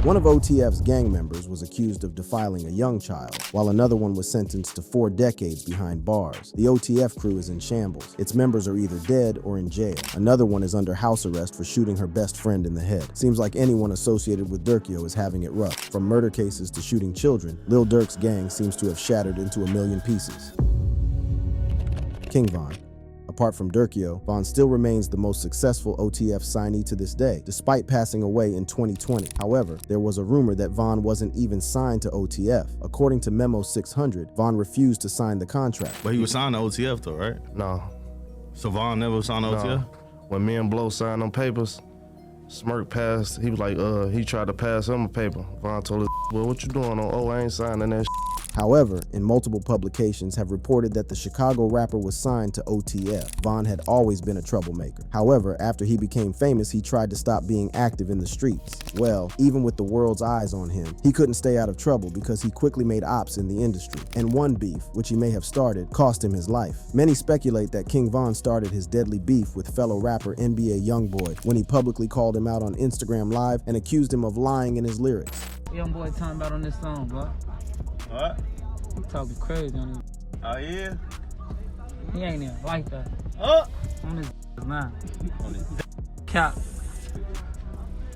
One of OTF's gang members was accused of defiling a young child, while another one was sentenced to 4 decades behind bars. The OTF crew is in shambles. Its members are either dead or in jail. Another one is under house arrest for shooting her best friend in the head. Seems like anyone associated with Durkio is having it rough. From murder cases to shooting children, Lil Durk's gang seems to have shattered into a million pieces. King Von. Apart from Durkio, Von still remains the most successful OTF signee to this day, despite passing away in 2020. However, there was a rumor that Von wasn't even signed to OTF. According to Memo 600, Von refused to sign the contract. But he was signed to OTF though, right? No. So Von never signed to OTF? When me and Blow signed them papers, Smirk passed, he was like, he tried to pass him a paper. Von told us, well, what you doing? Oh, I ain't signing that. However, in multiple publications have reported that the Chicago rapper was signed to OTF. Von had always been a troublemaker. However, after he became famous, he tried to stop being active in the streets. Well, even with the world's eyes on him, he couldn't stay out of trouble because he quickly made ops in the industry. And one beef, which he may have started, cost him his life. Many speculate that King Von started his deadly beef with fellow rapper NBA Youngboy when he publicly called him out on Instagram Live and accused him of lying in his lyrics. Youngboy talking about on this song, bro. What? You talking crazy on this. Oh, yeah? He ain't even like that. Oh! On this now. Cap.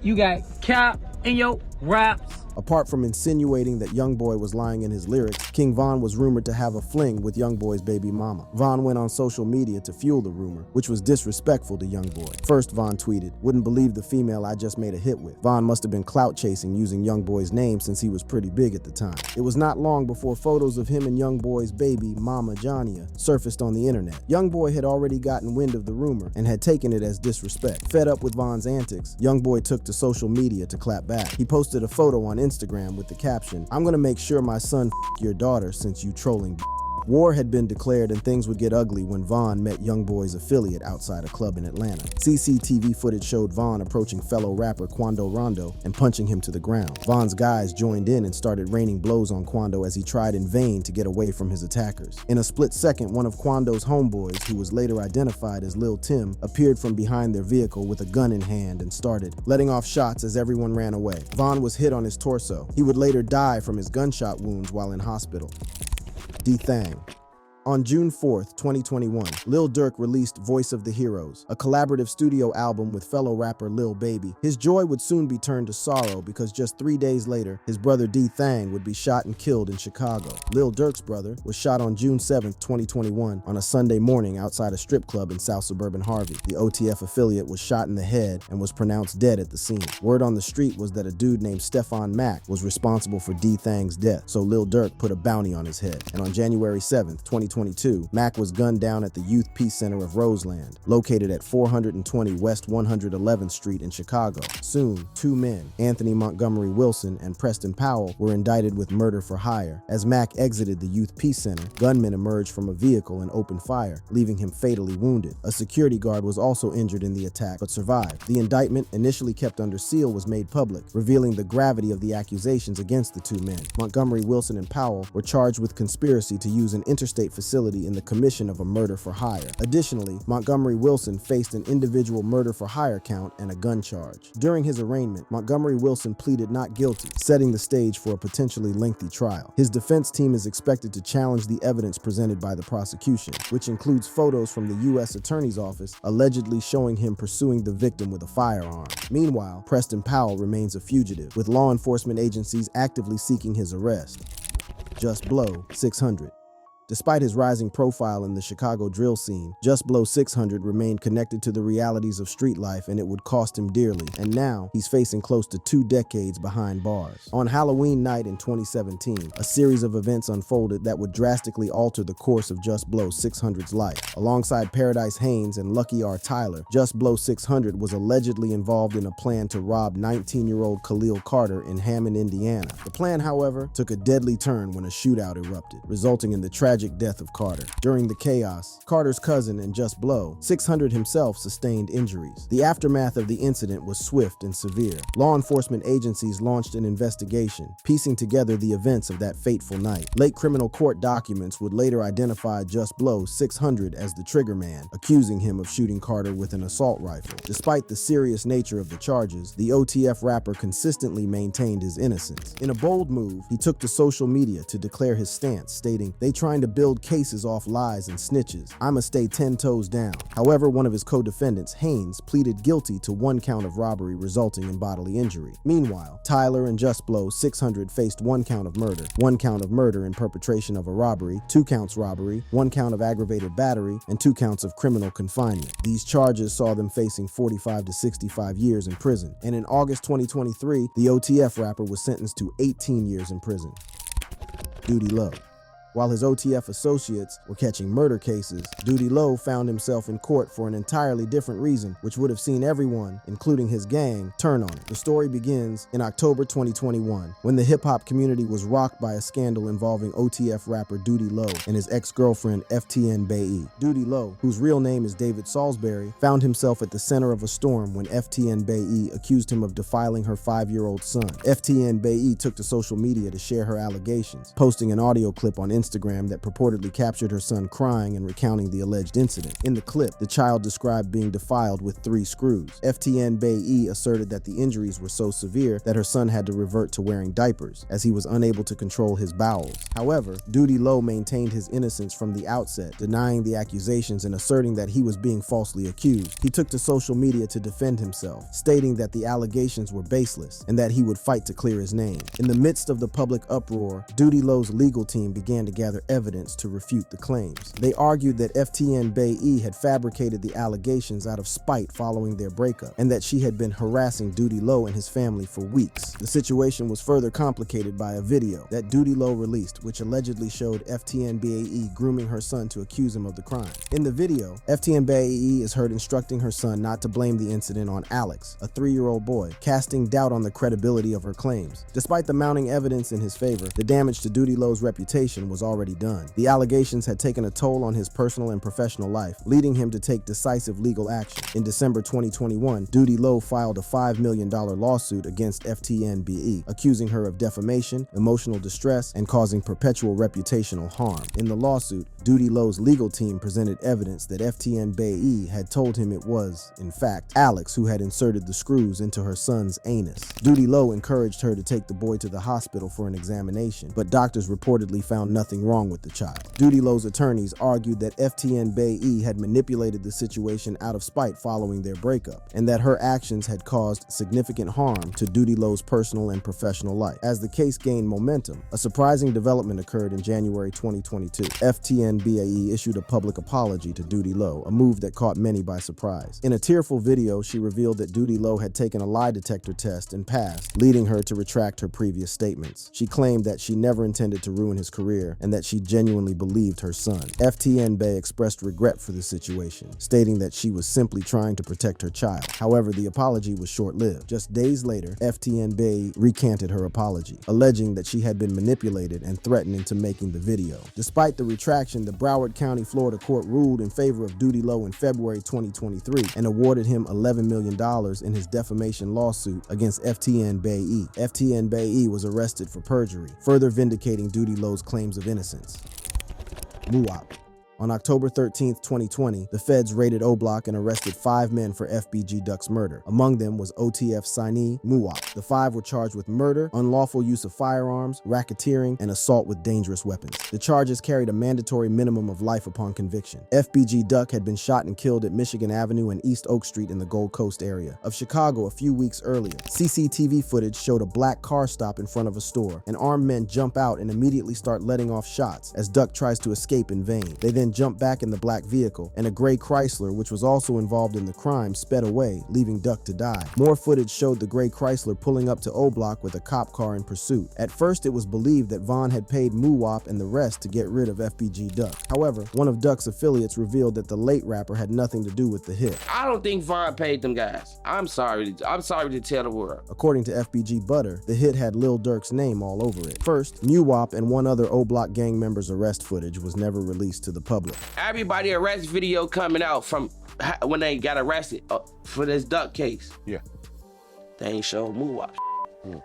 You got cap in your raps. Apart from insinuating that Youngboy was lying in his lyrics, King Von was rumored to have a fling with Youngboy's baby mama. Von went on social media to fuel the rumor, which was disrespectful to Youngboy. First, Von tweeted, "Wouldn't believe the female I just made a hit with." Von must have been clout chasing using Youngboy's name since he was pretty big at the time. It was not long before photos of him and Youngboy's baby mama Jonia surfaced on the internet. Youngboy had already gotten wind of the rumor and had taken it as disrespect. Fed up with Von's antics, Youngboy took to social media to clap back. He posted a photo on Instagram with the caption, "I'm gonna make sure my son your daughter since you trolling." War had been declared and things would get ugly when Von met Youngboy's affiliate outside a club in Atlanta. CCTV footage showed Von approaching fellow rapper Quando Rondo and punching him to the ground. Von's guys joined in and started raining blows on Quando as he tried in vain to get away from his attackers. In a split second, one of Quando's homeboys, who was later identified as Lil Tim, appeared from behind their vehicle with a gun in hand and started letting off shots as everyone ran away. Von was hit on his torso. He would later die from his gunshot wounds while in hospital. D-Thang. On June 4th, 2021, Lil Durk released Voice of the Heroes, a collaborative studio album with fellow rapper Lil Baby. His joy would soon be turned to sorrow because just 3 days later, his brother D-Thang would be shot and killed in Chicago. Lil Durk's brother was shot on June 7th, 2021, on a Sunday morning outside a strip club in South Suburban Harvey. The OTF affiliate was shot in the head and was pronounced dead at the scene. Word on the street was that a dude named Stefan Mack was responsible for D-Thang's death, so Lil Durk put a bounty on his head. And on January 7th, 2022, Mack was gunned down at the Youth Peace Center of Roseland, located at 420 West 111th Street in Chicago. Soon, 2 men, Anthony Montgomery Wilson and Preston Powell, were indicted with murder for hire. As Mack exited the Youth Peace Center, gunmen emerged from a vehicle and opened fire, leaving him fatally wounded. A security guard was also injured in the attack, but survived. The indictment, initially kept under seal, was made public, revealing the gravity of the accusations against the 2 men. Montgomery Wilson and Powell were charged with conspiracy to use an interstate facility in the commission of a murder for hire. Additionally, Montgomery Wilson faced an individual murder for hire count and a gun charge. During his arraignment, Montgomery Wilson pleaded not guilty, setting the stage for a potentially lengthy trial. His defense team is expected to challenge the evidence presented by the prosecution, which includes photos from the U.S. Attorney's Office allegedly showing him pursuing the victim with a firearm. Meanwhile, Preston Powell remains a fugitive, with law enforcement agencies actively seeking his arrest. Just Blow 600. Despite his rising profile in the Chicago drill scene, Just Blow 600 remained connected to the realities of street life, and it would cost him dearly. And now, he's facing close to 2 decades behind bars. On Halloween night in 2017, a series of events unfolded that would drastically alter the course of Just Blow 600's life. Alongside Paradise Haynes and Lucky R. Tyler, Just Blow 600 was allegedly involved in a plan to rob 19-year-old Khalil Carter in Hammond, Indiana. The plan, however, took a deadly turn when a shootout erupted, resulting in the tragic tragic death of Carter. During the chaos, Carter's cousin and Just Blow, 600 himself, sustained injuries. The aftermath of the incident was swift and severe. Law enforcement agencies launched an investigation, piecing together the events of that fateful night. Late criminal court documents would later identify Just Blow, 600, as the trigger man, accusing him of shooting Carter with an assault rifle. Despite the serious nature of the charges, the OTF rapper consistently maintained his innocence. In a bold move, he took to social media to declare his stance, stating, "They trying to build cases off lies and snitches. I'ma stay 10 toes down." However, one of his co-defendants, Haynes, pleaded guilty to 1 count of robbery resulting in bodily injury. Meanwhile, Tyler and Just Blow, 600, faced 1 count of murder, 1 count of murder in perpetration of a robbery, 2 counts robbery, 1 count of aggravated battery, and 2 counts of criminal confinement. These charges saw them facing 45 to 65 years in prison. And in August 2023, the OTF rapper was sentenced to 18 years in prison. Duty Low. While his OTF associates were catching murder cases, Duty Low found himself in court for an entirely different reason, which would have seen everyone, including his gang, turn on it. The story begins in October 2021, when the hip-hop community was rocked by a scandal involving OTF rapper Duty Low and his ex-girlfriend FTN Bae. Duty Low, whose real name is David Salisbury, found himself at the center of a storm when FTN Bae accused him of defiling her 5-year-old son. FTN Bae took to social media to share her allegations, posting an audio clip on Instagram that purportedly captured her son crying and recounting the alleged incident. In the clip, the child described being defiled with 3 screws. FTN Bae asserted that the injuries were so severe that her son had to revert to wearing diapers, as he was unable to control his bowels. However, Duty Low maintained his innocence from the outset, denying the accusations and asserting that he was being falsely accused. He took to social media to defend himself, stating that the allegations were baseless and that he would fight to clear his name. In the midst of the public uproar, Duty Low's legal team began to gather evidence to refute the claims. They argued that FTN Bae had fabricated the allegations out of spite following their breakup, and that she had been harassing Duty Low and his family for weeks. The situation was further complicated by a video that Duty Low released, which allegedly showed FTN Bae grooming her son to accuse him of the crime. In the video, FTN Bae is heard instructing her son not to blame the incident on Alex, a 3-year-old boy, casting doubt on the credibility of her claims. Despite the mounting evidence in his favor, the damage to Duty Low's reputation was already done. The allegations had taken a toll on his personal and professional life, leading him to take decisive legal action. In December 2021, Duty Low filed a $5 million lawsuit against FTN Bae, accusing her of defamation, emotional distress, and causing perpetual reputational harm. In the lawsuit, Duty Low's legal team presented evidence that FTN Bae had told him it was, in fact, Alex who had inserted the screws into her son's anus. Duty Low encouraged her to take the boy to the hospital for an examination, but doctors reportedly found nothing wrong with the child. Duty Low's attorneys argued that FTN Bae had manipulated the situation out of spite following their breakup, and that her actions had caused significant harm to Duty Low's personal and professional life. As the case gained momentum, a surprising development occurred in January 2022. FTN Bae issued a public apology to Duty Low, a move that caught many by surprise. In a tearful video, she revealed that Duty Low had taken a lie detector test and passed, leading her to retract her previous statements. She claimed that she never intended to ruin his career and that she genuinely believed her son. FTN Bae expressed regret for the situation, stating that she was simply trying to protect her child. However, the apology was short-lived. Just days later, FTN Bae recanted her apology, alleging that she had been manipulated and threatened into making the video. Despite the retraction, the Broward County, Florida court ruled in favor of Duty Low in February 2023 and awarded him $11 million in his defamation lawsuit against FTN Bae. FTN Bae was arrested for perjury, further vindicating Duty Low's claims of innocence. Muwop. On October 13, 2020, the feds raided O-Block and arrested 5 men for FBG Duck's murder. Among them was OTF signee Muwop. The 5 were charged with murder, unlawful use of firearms, racketeering, and assault with dangerous weapons. The charges carried a mandatory minimum of life upon conviction. FBG Duck had been shot and killed at Michigan Avenue and East Oak Street in the Gold Coast area of Chicago a few weeks earlier. CCTV footage showed a black car stop in front of a store, and armed men jump out and immediately start letting off shots as Duck tries to escape in vain. They then then jumped back in the black vehicle, and a gray Chrysler, which was also involved in the crime, sped away, leaving Duck to die. More footage showed the gray Chrysler pulling up to O Block with a cop car in pursuit. At first, it was believed that Von had paid Muwop and the rest to get rid of FBG Duck. However, one of Duck's affiliates revealed that the late rapper had nothing to do with the hit. I don't think Von paid them guys. I'm sorry to tell the world. According to FBG Butter, the hit had Lil Durk's name all over it. First, Muwop and one other O Block gang member's arrest footage was never released to the public. Everybody arrest video coming out from when they got arrested for this Duck case. Yeah. They ain't showed Muwop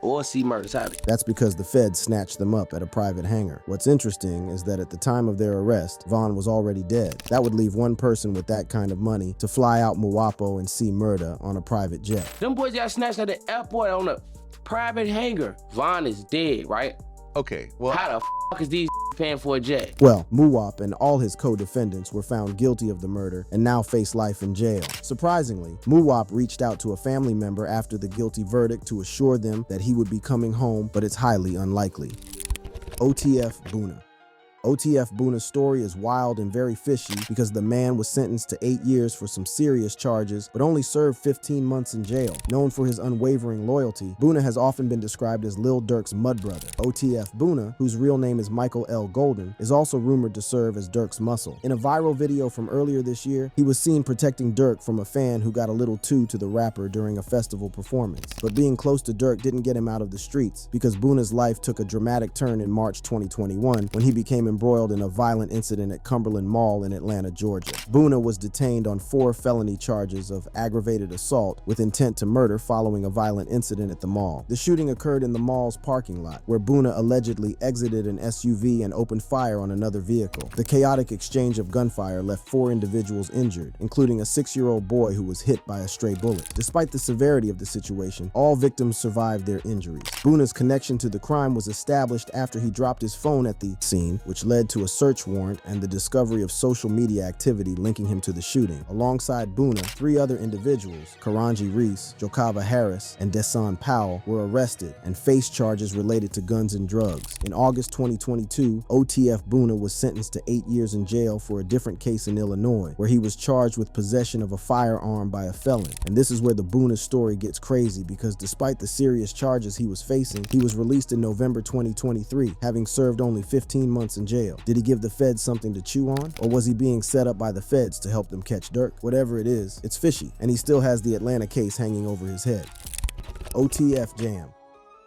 or C Murders happening. That's because the feds snatched them up at a private hangar. What's interesting is that at the time of their arrest, Von was already dead. That would leave one person with that kind of money to fly out Muwapo and C Murda on a private jet. Them boys got snatched at the airport on a private hangar. Von is dead, right? Okay, well, How the fuck is these paying for a jet? Well, Muwop and all his co-defendants were found guilty of the murder and now face life in jail. Surprisingly, Muwop reached out to a family member after the guilty verdict to assure them that he would be coming home, but it's highly unlikely. OTF Boona. OTF Boona's story is wild and very fishy because the man was sentenced to 8 years for some serious charges, but only served 15 months in jail. Known for his unwavering loyalty, Boona has often been described as Lil Durk's mud brother. OTF Boona, whose real name is Michael L. Golden, is also rumored to serve as Durk's muscle. In a viral video from earlier this year, he was seen protecting Durk from a fan who got a little too to the rapper during a festival performance. But being close to Durk didn't get him out of the streets because Boona's life took a dramatic turn in March 2021 when he became embroiled in a violent incident at Cumberland Mall in Atlanta, Georgia. Boona was detained on 4 felony charges of aggravated assault with intent to murder following a violent incident at the mall. The shooting occurred in the mall's parking lot, where Boona allegedly exited an SUV and opened fire on another vehicle. The chaotic exchange of gunfire left 4 individuals injured, including a 6-year-old boy who was hit by a stray bullet. Despite the severity of the situation, all victims survived their injuries. Boona's connection to the crime was established after he dropped his phone at the scene, which led to a search warrant and the discovery of social media activity linking him to the shooting. Alongside Boona, 3 other individuals, Karanji Reese, Jokava Harris, and Desan Powell, were arrested and faced charges related to guns and drugs. In August 2022, OTF Boona was sentenced to 8 years in jail for a different case in Illinois, where he was charged with possession of a firearm by a felon. And this is where the Boona story gets crazy, because despite the serious charges he was facing, he was released in November 2023, having served only 15 months in jail. Did he give the feds something to chew on? Or was he being set up by the feds to help them catch Durk? Whatever it is, it's fishy, and he still has the Atlanta case hanging over his head. OTF Jam.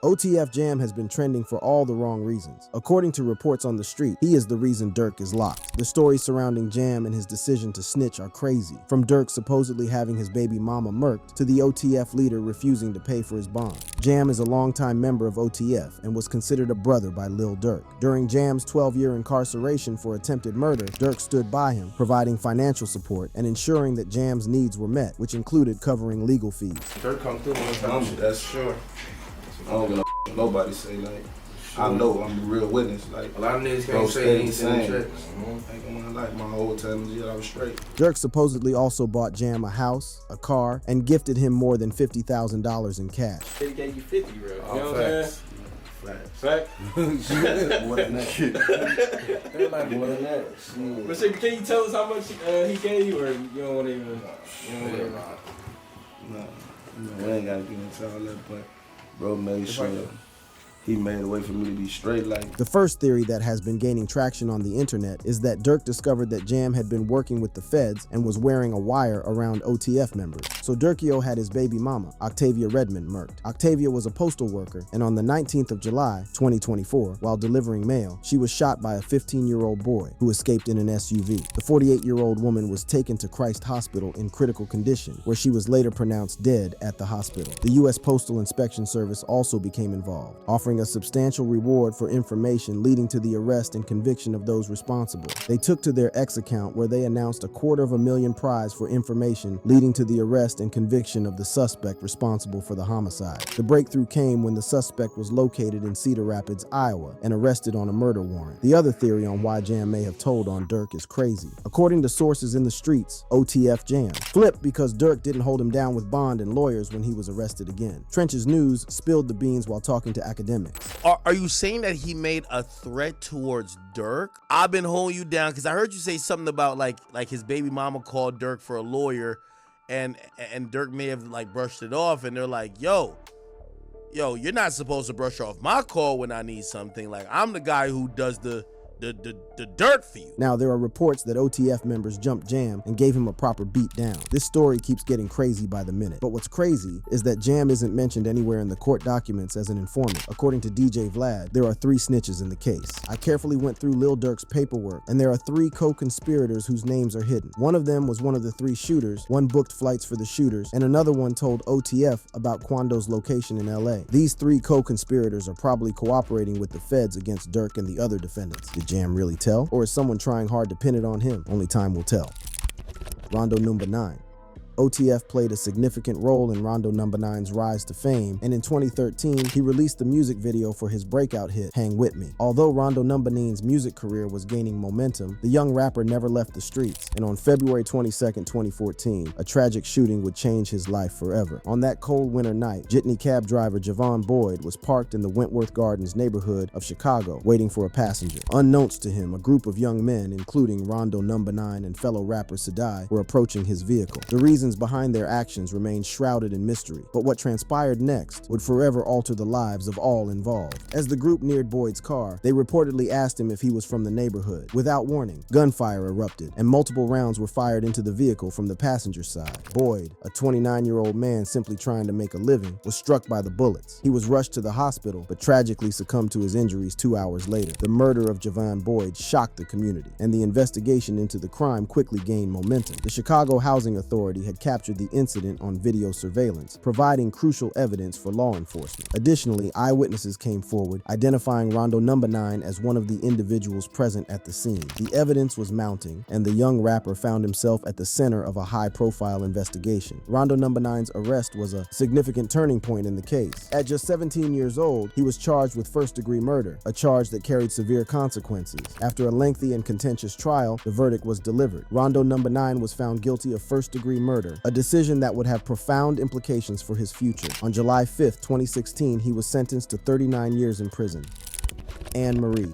OTF Jam has been trending for all the wrong reasons. According to reports on the street, he is the reason Durk is locked. The stories surrounding Jam and his decision to snitch are crazy, from Durk supposedly having his baby mama murked to the OTF leader refusing to pay for his bond. Jam is a longtime member of OTF and was considered a brother by Lil Durk. During Jam's 12-year incarceration for attempted murder, Durk stood by him, providing financial support and ensuring that Jam's needs were met, which included covering legal fees. Durk come through with his number, that's sure. I don't give no nobody say, like, I know I'm the real witness. Like, a lot of niggas can't say they ain't seen checks. Like, in my life, my whole time I was straight. Durk supposedly also bought Jam a house, a car, and gifted him more than $50,000 in cash. He gave you 50, bro. You know All what I'm facts. saying? Facts. Fact? More than that. Shit. Like more than that. Shit. But shit, can you tell us how much he gave you, or you don't want to even? No, we ain't gotta get into all that, but bro made sure he made a way for me to be straight. Like, the first theory that has been gaining traction on the internet is that Durk discovered that Jam had been working with the feds and was wearing a wire around OTF members. So Durkio had his baby mama, Octavia Redmond, murked. Octavia was a postal worker, and on the 19th of July, 2024, while delivering mail, she was shot by a 15-year-old boy who escaped in an SUV. The 48-year-old woman was taken to Christ Hospital in critical condition, where she was later pronounced dead at the hospital. The U.S. Postal Inspection Service also became involved, offering a substantial reward for information leading to the arrest and conviction of those responsible. They took to their X account, where they announced a $250,000 prize for information leading to the arrest and conviction of the suspect responsible for the homicide. The breakthrough came when the suspect was located in Cedar Rapids, Iowa, and arrested on a murder warrant. The other theory on why Jam may have told on Durk is crazy. According to sources in the streets, OTF Jam flipped because Durk didn't hold him down with bond and lawyers when he was arrested again. Trench's News spilled the beans while talking to academics. mimics. Are you saying that he made a threat towards Durk? I've been holding you down because I heard you say something about like his baby mama called Durk for a lawyer, and Durk may have like brushed it off, and they're like, yo, you're not supposed to brush off my call when I need something. Like, I'm the guy who does the dirt for you. Now, there are reports that OTF members jumped Jam and gave him a proper beat down. This story keeps getting crazy by the minute. But what's crazy is that Jam isn't mentioned anywhere in the court documents as an informant. According to DJ Vlad, there are 3 snitches in the case. I carefully went through Lil Durk's paperwork, and there are 3 co-conspirators whose names are hidden. One of them was one of the 3 shooters, one booked flights for the shooters, and another one told OTF about Quando's location in LA. These 3 co-conspirators are probably cooperating with the feds against Durk and the other defendants. Did Jam really tell? Or is someone trying hard to pin it on him? Only time will tell. Rondo number 9. OTF played a significant role in Rondo number 9's rise to fame, and in 2013, he released the music video for his breakout hit, Hang With Me. Although Rondo number 9's music career was gaining momentum, the young rapper never left the streets, and on February 22, 2014, a tragic shooting would change his life forever. On that cold winter night, jitney cab driver Javon Boyd was parked in the Wentworth Gardens neighborhood of Chicago, waiting for a passenger. Unbeknownst to him, a group of young men, including Rondo number 9 and fellow rapper Sadai, were approaching his vehicle. The reasons behind their actions remained shrouded in mystery, but what transpired next would forever alter the lives of all involved. As the group neared Boyd's car, they reportedly asked him if he was from the neighborhood. Without warning, gunfire erupted, and multiple rounds were fired into the vehicle from the passenger side. Boyd, a 29-year-old man simply trying to make a living, was struck by the bullets. He was rushed to the hospital, but tragically succumbed to his injuries 2 hours later. The murder of Javon Boyd shocked the community, and the investigation into the crime quickly gained momentum. The Chicago Housing Authority had captured the incident on video surveillance, providing crucial evidence for law enforcement. Additionally, eyewitnesses came forward, identifying Rondo number 9 as one of the individuals present at the scene. The evidence was mounting, and the young rapper found himself at the center of a high-profile investigation. Rondo number 9's arrest was a significant turning point in the case. At just 17 years old, he was charged with first-degree murder, a charge that carried severe consequences. After a lengthy and contentious trial, the verdict was delivered. Rondo number 9 was found guilty of first-degree murder, a decision that would have profound implications for his future. On July 5, 2016, he was sentenced to 39 years in prison. Anne Marie.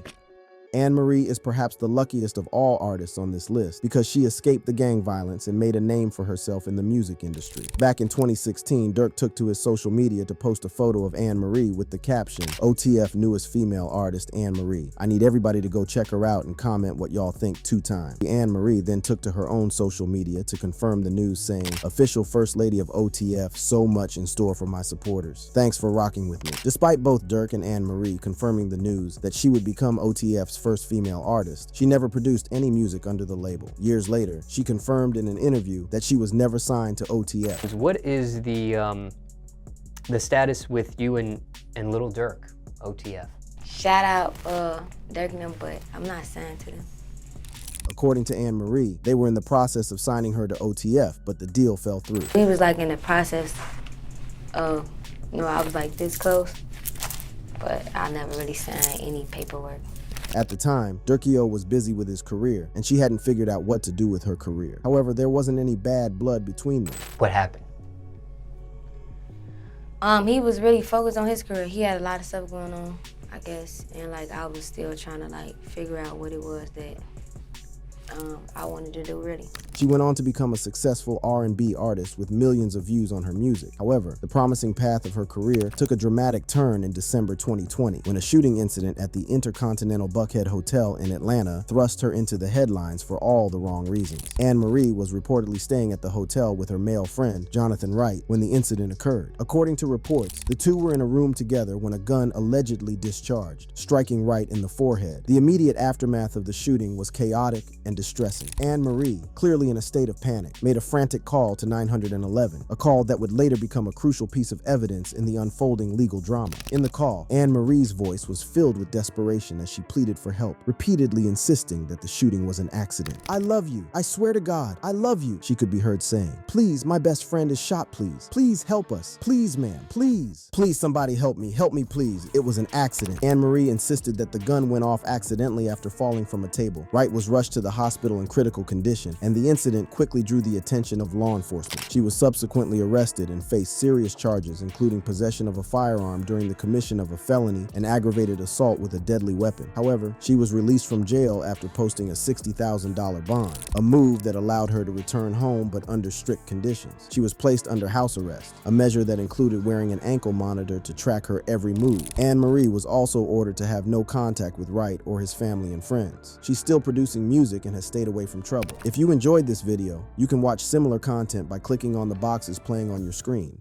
Anne Marie is perhaps the luckiest of all artists on this list because she escaped the gang violence and made a name for herself in the music industry. Back in 2016, Durk took to his social media to post a photo of Anne Marie with the caption, OTF newest female artist Anne Marie. I need everybody to go check her out and comment what y'all think 2 times. Anne Marie then took to her own social media to confirm the news, saying, official First Lady of OTF, so much in store for my supporters. Thanks for rocking with me. Despite both Durk and Anne Marie confirming the news that she would become OTF's first female artist, she never produced any music under the label. Years later, she confirmed in an interview that she was never signed to OTF. What is the status with you and Lil Durk, OTF? Shout out Durk and them, but I'm not signed to them. According to Anne Marie, they were in the process of signing her to OTF, but the deal fell through. We was like in the process of, I was like this close, but I never really signed any paperwork. At the time, Durkio was busy with his career, and she hadn't figured out what to do with her career. However, there wasn't any bad blood between them. What happened? He was really focused on his career. He had a lot of stuff going on, I guess, and like I was still trying to like figure out what it was that I wanted to do really. She went on to become a successful R&B artist with millions of views on her music. However, the promising path of her career took a dramatic turn in December 2020 when a shooting incident at the Intercontinental Buckhead Hotel in Atlanta thrust her into the headlines for all the wrong reasons. Anne Marie was reportedly staying at the hotel with her male friend, Jonathan Wright, when the incident occurred. According to reports, the two were in a room together when a gun allegedly discharged, striking Wright in the forehead. The immediate aftermath of the shooting was chaotic and distressing. Anne Marie, clearly in a state of panic, made a frantic call to 911, a call that would later become a crucial piece of evidence in the unfolding legal drama. In the call, Anne Marie's voice was filled with desperation as she pleaded for help, repeatedly insisting that the shooting was an accident. I love you. I swear to God, I love you, she could be heard saying. Please, my best friend is shot, please. Please help us. Please, ma'am, please. Please, somebody help me, please. It was an accident. Anne Marie insisted that the gun went off accidentally after falling from a table. Wright was rushed to the hospital hospital in critical condition, and the incident quickly drew the attention of law enforcement. She was subsequently arrested and faced serious charges, including possession of a firearm during the commission of a felony and aggravated assault with a deadly weapon. However, she was released from jail after posting a $60,000 bond, a move that allowed her to return home but under strict conditions. She was placed under house arrest, a measure that included wearing an ankle monitor to track her every move. Anne Marie was also ordered to have no contact with Wright or his family and friends. She's still producing music and has stayed away from trouble. If you enjoyed this video, you can watch similar content by clicking on the boxes playing on your screen.